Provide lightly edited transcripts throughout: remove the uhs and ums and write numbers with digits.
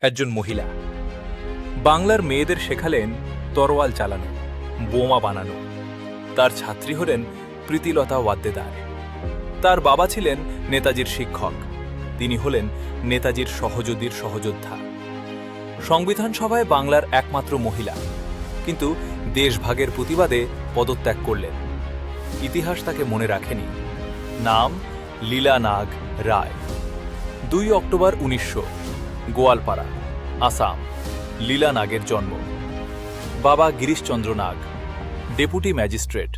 একজন মহিলা বাংলার মেয়েদের শেখালেন তরোয়াল চালানো, বোমা বানানো। তার ছাত্রী হলেন প্রীতিলতা ওয়াদ্দেদার। তার বাবা ছিলেন নেতাজির শিক্ষক, তিনি হলেন নেতাজির সহযোগীর সহযোদ্ধা। সংবিধান সভায় বাংলার একমাত্র মহিলা, কিন্তু দেশভাগের প্রতিবাদে পদত্যাগ করলেন। ইতিহাস তাকে মনে রাখেনি। নাম লীলা নাগ রায়। 2 অক্টোবর 1900, গোয়ালপাড়া, আসাম। লীলা নাগের জন্ম। বাবা গিরিশচন্দ্র নাগ, ডেপুটি ম্যাজিস্ট্রেট।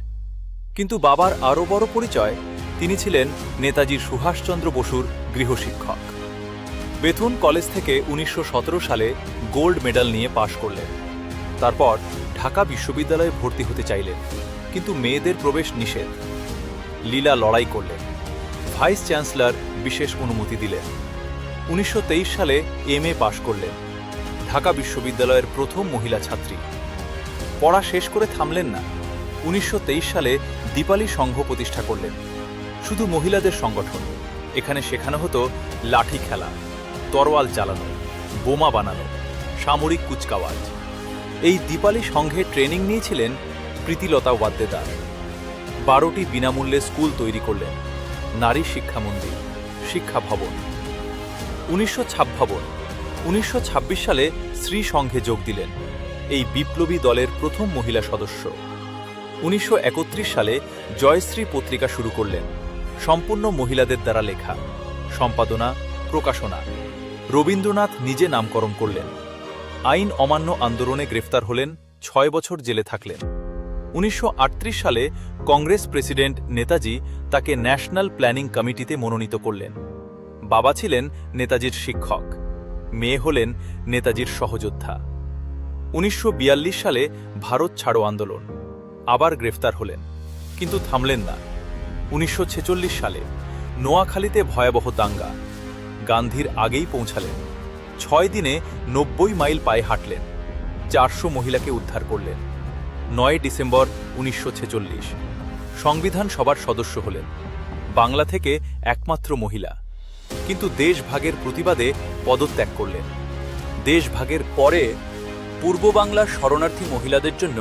কিন্তু বাবার আরও বড় পরিচয়, তিনি ছিলেন নেতাজি সুভাষচন্দ্র বসুর গৃহশিক্ষক। বেথুন কলেজ থেকে 1917 সালে গোল্ড মেডাল নিয়ে পাশ করলেন। তারপর ঢাকা বিশ্ববিদ্যালয়ে ভর্তি হতে চাইলেন, কিন্তু মেয়েদের প্রবেশ নিষেধ। লীলা লড়াই করলেন। ভাইস চ্যান্সেলর বিশেষ অনুমতি দিলেন। 1923 সালে MA পাশ করলেন। ঢাকা বিশ্ববিদ্যালয়ের প্রথম মহিলা ছাত্রী। পড়া শেষ করে থামলেন না। 1923 সালে দীপালি সংঘ প্রতিষ্ঠা করলেন, শুধু মহিলাদের সংগঠন। এখানে শেখানো হতো লাঠি খেলা, তরোয়াল চালানো, বোমা বানানো, সামরিক কুচকাওয়াজ। এই দীপালি সংঘে ট্রেনিং নিয়েছিলেন প্রীতিলতা ওয়াদ্দেদার। 12টি বিনামূল্যে স্কুল তৈরি করলেন, নারী শিক্ষা মন্দির, শিক্ষা ভবন। 1926 সালে শ্রী সংঘে যোগ দিলেন, এই বিপ্লবী দলের প্রথম মহিলা সদস্য। 1931 সালে জয়শ্রী পত্রিকা শুরু করলেন, সম্পূর্ণ মহিলাদের দ্বারা লেখা, সম্পাদনা, প্রকাশনা। রবীন্দ্রনাথ নিজে নামকরণ করলেন। আইন অমান্য আন্দোলনে গ্রেফতার হলেন, 6 বছর জেলে থাকলেন। 1938 সালে কংগ্রেস প্রেসিডেন্ট নেতাজি তাকে ন্যাশনাল প্ল্যানিং কমিটিতে মনোনীত করলেন। বাবা ছিলেন নেতাজির শিক্ষক, মেয়ে হলেন নেতাজির সহযোদ্ধা। 1942 সালে ভারত ছাড়ো আন্দোলন, আবার গ্রেফতার হলেন, কিন্তু থামলেন না। 1946 সালে নোয়াখালীতে ভয়াবহ দাঙ্গা, গান্ধীর আগেই পৌঁছালেন। 6 দিনে 90 মাইল পায়ে হাঁটলেন, 400 মহিলাকে উদ্ধার করলেন। 9 ডিসেম্বর 1946 সংবিধান সভার সদস্য হলেন, বাংলা থেকে একমাত্র মহিলা। কিন্তু দেশভাগের প্রতিবাদে পদত্যাগ করলেন। দেশভাগের পরে পূর্ব বাংলার শরণার্থী মহিলাদের জন্য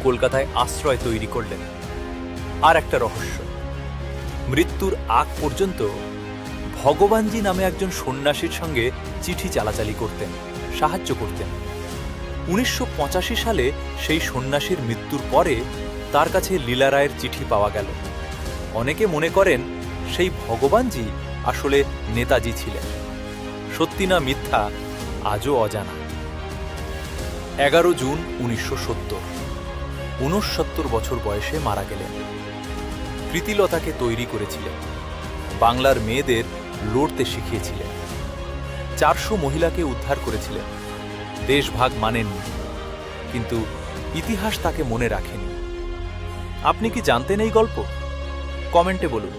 কলকাতায় আশ্রয় তৈরি করলেন। আর একটা রহস্য, মৃত্যুর আগ পর্যন্ত ভগবানজি নামে একজন সন্ন্যাসীর সঙ্গে চিঠি চালাচালি করতেন, সাহায্য করতেন। 1985 সালে সেই সন্ন্যাসীর মৃত্যুর পরে তার কাছে লীলা রায়ের চিঠি পাওয়া গেল। অনেকে মনে করেন সেই ভগবানজি আসলে নেতাজি ছিলেন। সত্যি না মিথ্যা আজও অজানা। 11 জুন 1970, 69 বছর বয়সে মারা গেলেন। প্রীতিলতাকে তৈরি করেছিলেন, বাংলার মেয়েদের লড়তে শিখিয়েছিলেন, 400 মহিলাকে উদ্ধার করেছিলেন। দেশভাগ মানেননি, কিন্তু ইতিহাস তাকে মনে রাখেনি। আপনি কি জানতেন এই গল্প? কমেন্টে বলুন।